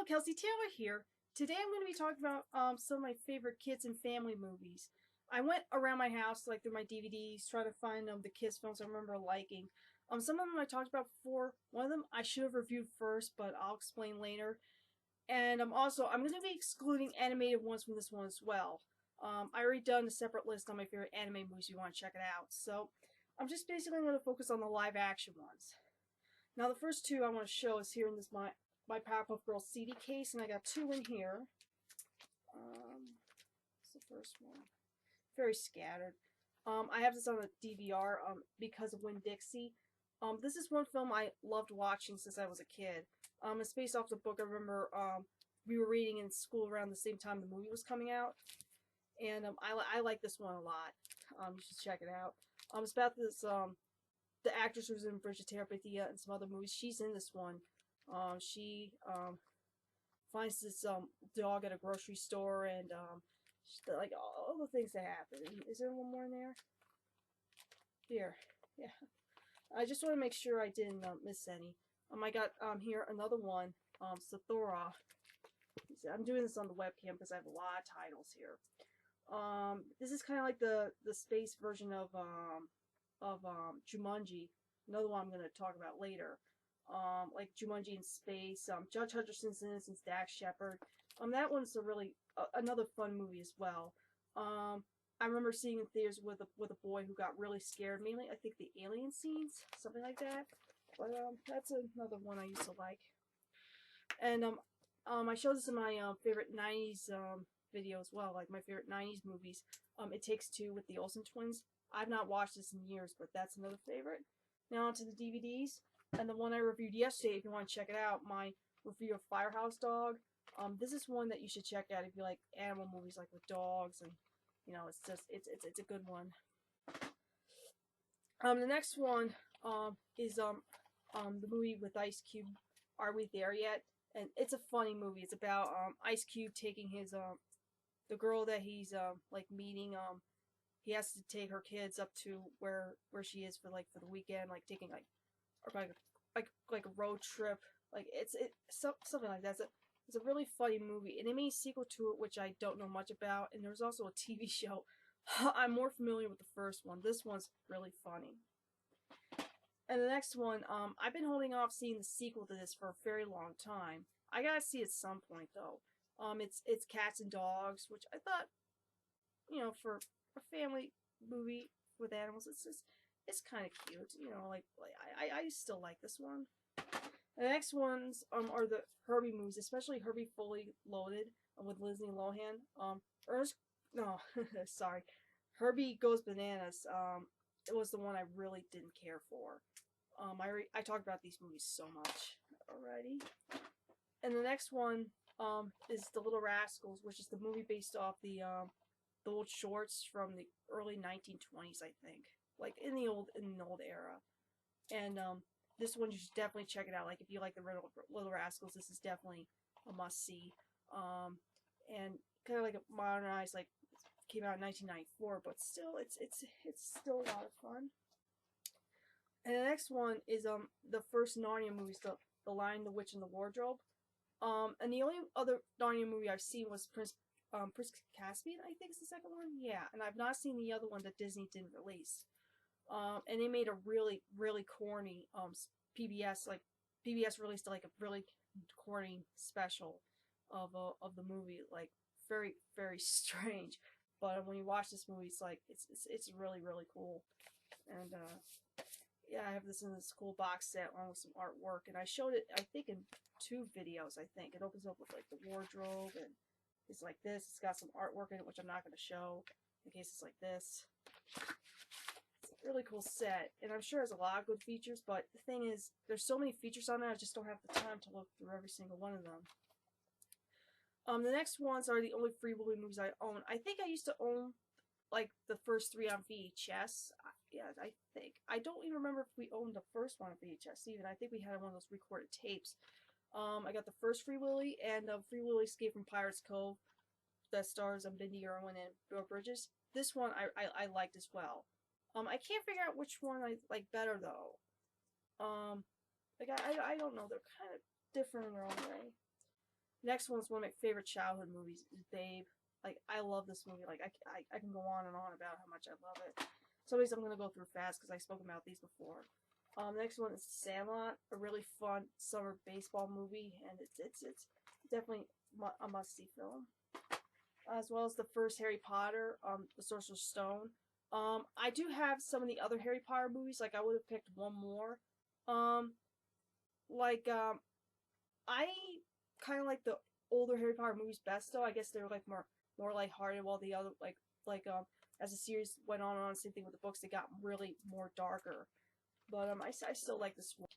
Kelsey Taylor here. Today I'm going to be talking about some of my favorite kids and family movies. I went around my house, like through my DVDs, trying to find the kids films I remember liking. Some of them I talked about before. One of them I should have reviewed first, but I'll explain later. And I'm going to be excluding animated ones from this one as well. I already done a separate list on my favorite anime movies if you want to check it out. So I'm just basically going to focus on the live action ones. Now the first two I want to show is here in this my Powerpuff Girls CD case, and I got two in here. What's the first one? Very scattered. I have this on a DVR because of Winn-Dixie. This is one film I loved watching since I was a kid. It's based off the book I remember we were reading in school around the same time the movie was coming out. And I like this one a lot. You should check it out. It's about this the actress who's in Bridge of Terabithia and some other movies. She's in this one. She finds this dog at a grocery store, and like all the things that happen. Is there one more in there? Here, yeah. I just want to make sure I didn't miss any. I got here another one, Sathora. I'm doing this on the webcam because I have a lot of titles here. This is kind of like the space version of Jumanji. Another one I'm going to talk about later. Like Jumanji in space. Judge Hutcherson's Innocence, Dax Shepard. That one's a really another fun movie as well. I remember seeing in theaters with a boy who got really scared. Mainly, I think the alien scenes, something like that. But that's another one I used to like. And I showed this in my favorite '90s video as well, like my favorite '90s movies. It Takes Two with the Olsen twins. I've not watched this in years, but that's another favorite. Now onto the DVDs. And the one I reviewed yesterday, if you want to check it out, my review of Firehouse Dog. This is one that you should check out if you like animal movies, like with dogs, and it's just it's a good one. The next one is the movie with Ice Cube. Are We There Yet? And it's a funny movie. It's about Ice Cube taking his the girl that he's like meeting. He has to take her kids up to where she is for the weekend, like taking like a road trip, like something like that. It's a really funny movie, and they made a sequel to it, which I don't know much about. And there's also a TV show. I'm more familiar with the first one. This one's really funny. And the next one, I've been holding off seeing the sequel to this for a very long time. I gotta see it at some point though. It's Cats and Dogs, which I thought, for a family movie with animals, it's kind of cute. I still like this one. The next ones are the Herbie movies, especially Herbie Fully Loaded with Lindsay Lohan. Sorry, Herbie Goes Bananas. It was the one I really didn't care for. I talked about these movies so much already. And the next one is The Little Rascals, which is the movie based off the old shorts from the early 1920s, I think, like in the old era. And this one you should definitely check it out. Like if you like the Little Rascals, this is definitely a must see. And kind of like a modernized, like came out in 1994, but still it's still a lot of fun. And the next one is the first Narnia movies, the Lion, the Witch, and the Wardrobe. And the only other Narnia movie I've seen was Prince Caspian, I think is the second one. Yeah, and I've not seen the other one that Disney didn't release. And they made a really, really corny PBS released like a really corny special of the movie, like very, very strange. But when you watch this movie, it's like it's really, really cool. And yeah, I have this in this cool box set along with some artwork, and I showed it I think in 2 videos. I think it opens up with like the wardrobe, and it's like this. It's got some artwork in it, which I'm not going to show in case it's like this. It's a really cool set, and I'm sure it has a lot of good features, but the thing is, there's so many features on it, I just don't have the time to look through every single one of them. The next ones are the only Free Willy movies I own. I think I used to own like the first 3 on VHS. Yeah, I think. I don't even remember if we owned the first one on VHS even. I think we had one of those recorded tapes. I got the first Free Willy and Free Willy Escape from Pirates Cove that stars Bindi Irwin and Bill Bridges. This one I liked as well. I can't figure out which one I like better though. Like I don't know. They're kind of different in their own way. Next one's one of my favorite childhood movies is Babe. Like I love this movie. Like I can go on and on about how much I love it. Some of these I'm gonna go through fast because I spoke about these before. Next one is Sandlot, a really fun summer baseball movie, and it's definitely a must see film. As well as the first Harry Potter, The Sorcerer's Stone. I do have some of the other Harry Potter movies. Like I would have picked one more. Um, like I kind of like the older Harry Potter movies best though. I guess they're like more lighthearted, while the other like as the series went on, same thing with the books, they got really more darker. But I still like this one.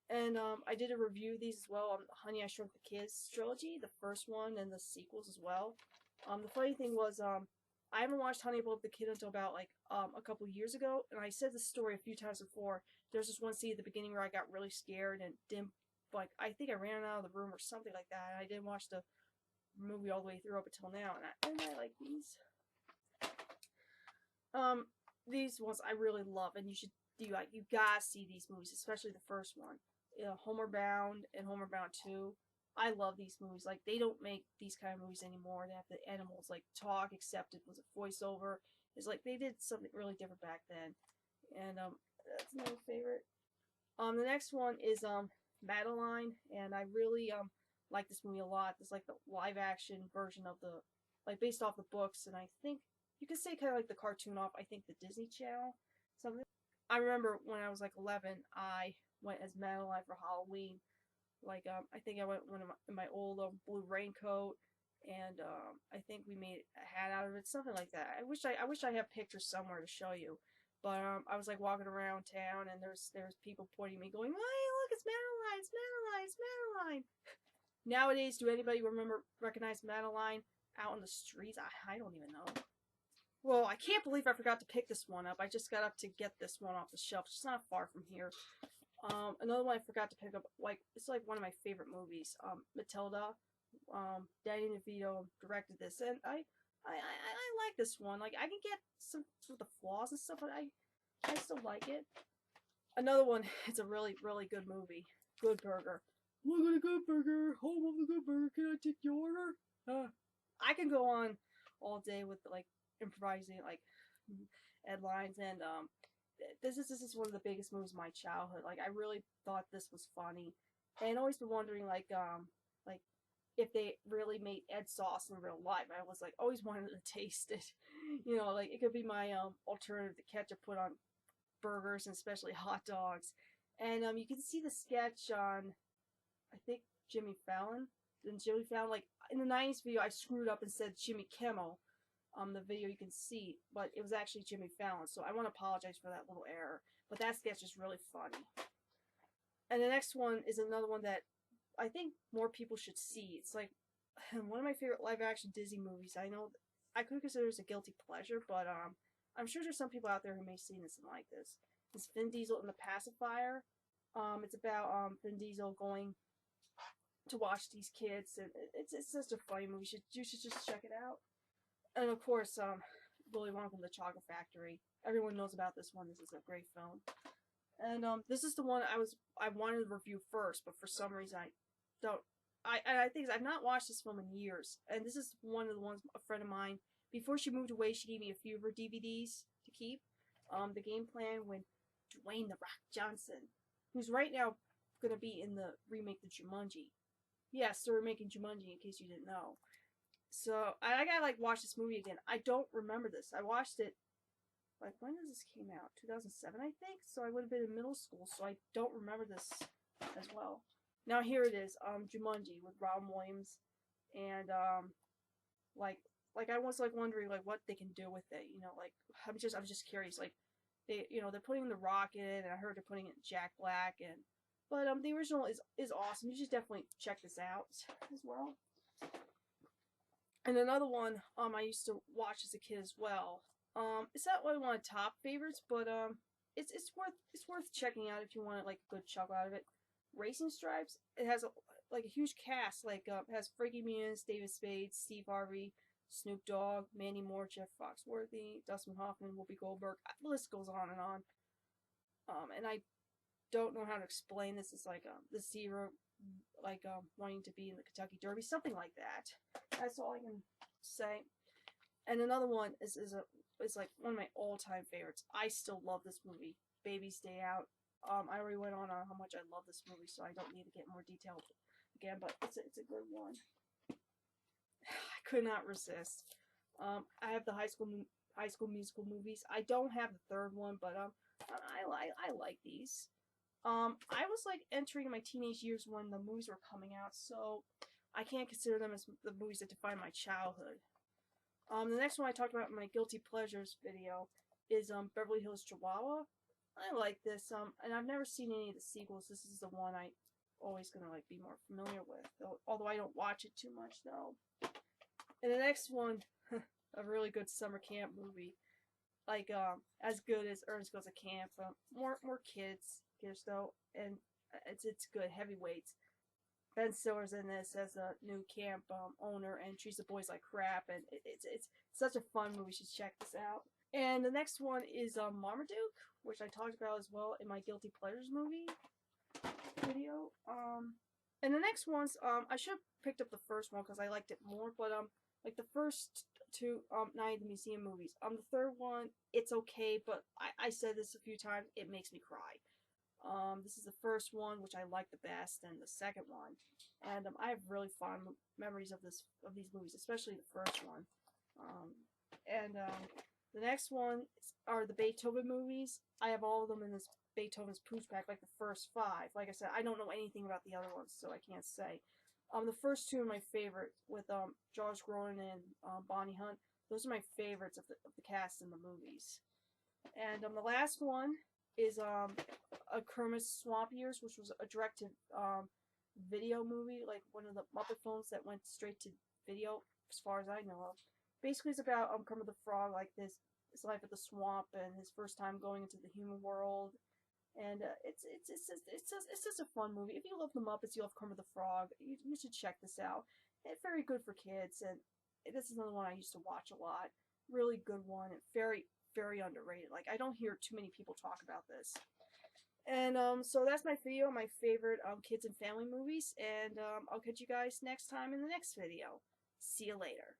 And I did a review of these as well on Honey I Shrunk the Kids trilogy, the first one and the sequels as well. The funny thing was I haven't watched Honey I Blew Up the Kid until about like a couple years ago, and I said this story a few times before. There's this one scene at the beginning where I got really scared and didn't, like, I think I ran out of the room or something like that, and I didn't watch the movie all the way through up until now, and I like these. These ones I really love, and you gotta see these movies, especially the first one. Homeward Bound and Homeward Bound 2. I love these movies. Like they don't make these kind of movies anymore. They have the animals like talk, except it was a voiceover. It's like they did something really different back then. And that's my favorite. The next one is Madeline, and I really like this movie a lot. It's like the live action version of the, like, based off the books, and I think you could say kind of like the cartoon off, I think, the Disney Channel. Something. I remember when I was like 11, I went as Madeline for Halloween. Like I think I went in my old blue raincoat, and I think we made a hat out of it, something like that. I wish I had pictures somewhere to show you. But I was like walking around town, and there's people pointing at me, going, "Hey, look, it's Madeline! It's Madeline! It's Madeline!" Nowadays, do anybody recognize Madeline out in the streets? I don't even know. Well, I can't believe I forgot to pick this one up. I just got up to get this one off the shelf. It's not far from here. Another one I forgot to pick up, like, it's like one of my favorite movies. Matilda. Danny DeVito directed this, and I like this one. Like, I can get some of the flaws and stuff, but I still like it. Another one, it's a really, really good movie. Good Burger. Look at a Good Burger, home of the Good Burger. Can I take your order? I can go on all day with like improvising like headlines, and this is one of the biggest movies of my childhood. Like I really thought this was funny, and always been wondering like if they really made Ed sauce in real life. I was like always wanted to taste it. You know, like it could be my alternative to ketchup put on burgers and especially hot dogs. And you can see the sketch on, I think, Jimmy Fallon. And Jimmy Fallon, like in the '90s video, I screwed up and said Jimmy Kimmel. The video you can see, but it was actually Jimmy Fallon. So I want to apologize for that little error. But that sketch is really funny. And the next one is another one that I think more people should see. It's like one of my favorite live action Disney movies. I know I could consider this a guilty pleasure, but I'm sure there's some people out there who may see this and like this. It's Vin Diesel and the Pacifier. It's about Vin Diesel going to watch these kids, and it's just a funny movie. You should just check it out. And of course, Willy Wonka and the Chocolate Factory. Everyone knows about this one. This is a great film. And this is the one I wanted to review first, but for some reason I don't. I think I've not watched this film in years, and this is one of the ones a friend of mine, before she moved away, she gave me a few of her DVDs to keep. The Game Plan, when Dwayne the Rock Johnson, who's right now gonna be in the remake of Jumanji. Yes, they're remaking Jumanji, in case you didn't know. So I gotta like watch this movie again. I don't remember this. I watched it like, when does this came out? 2007, I think. So I would have been in middle school. So I don't remember this as well. Now here it is. Jumanji with Robin Williams, and like I was like wondering like what they can do with it. You know, like I'm just curious. Like they're putting The Rock in, and I heard they're putting in Jack Black, and but the original is awesome. You should definitely check this out as well. And another one I used to watch as a kid as well. It's not one of my top favorites, but it's worth checking out if you want like a good chuckle out of it. Racing Stripes. It has like a huge cast. Like it has Frankie Muniz, David Spade, Steve Harvey, Snoop Dogg, Mandy Moore, Jeff Foxworthy, Dustin Hoffman, Whoopi Goldberg. The list goes on and on. And I don't know how to explain this. It's like the like wanting to be in the Kentucky Derby, something like that. That's all I can say. And another one is like one of my all-time favorites. I still love this movie, Baby's Day Out. I already went on how much I love this movie, so I don't need to get more detailed again. But it's a good one. I could not resist. I have the High School Musical movies. I don't have the third one, but I like these. I was like entering my teenage years when the movies were coming out, so I can't consider them as the movies that define my childhood. The next one I talked about in my Guilty Pleasures video is Beverly Hills Chihuahua. I like this, and I've never seen any of the sequels. This is the one I always gonna like be more familiar with, although I don't watch it too much though. And the next one, a really good summer camp movie, like as good as Ernest Goes to Camp. More kids though, and it's good, heavyweights. Ben Stiller's in this as a new camp owner and treats the boys like crap, and it's such a fun movie. You should check this out. And the next one is Marmaduke, which I talked about as well in my Guilty Pleasures movie video. And the next ones, I should have picked up the first one because I liked it more, but like the first two Night at the Museum movies. The third one, it's okay, but I said this a few times, it makes me cry. This is the first one, which I like the best, and the second one, and I have really fond memories of these movies, especially the first one. And the next one are the Beethoven movies. I have all of them in this Beethoven's Pooch pack, like the first 5. Like I said, I don't know anything about the other ones, so I can't say. The first 2 are my favorite, with Josh Groban and Bonnie Hunt. Those are my favorites of the cast in the movies. And the last one is a Kermit's Swamp Years, which was a direct video movie, like one of the Muppet films that went straight to video, as far as I know of. Basically, it's about Kermit the Frog, like his life at the swamp and his first time going into the human world. And it's just a fun movie. If you love the Muppets, you love Kermit the Frog, you should check this out. It's very good for kids, and this is another one I used to watch a lot. Really good one, and very, very underrated. Like, I don't hear too many people talk about this. And so that's my video, my favorite kids and family movies, and I'll catch you guys next time in the next video. See you later.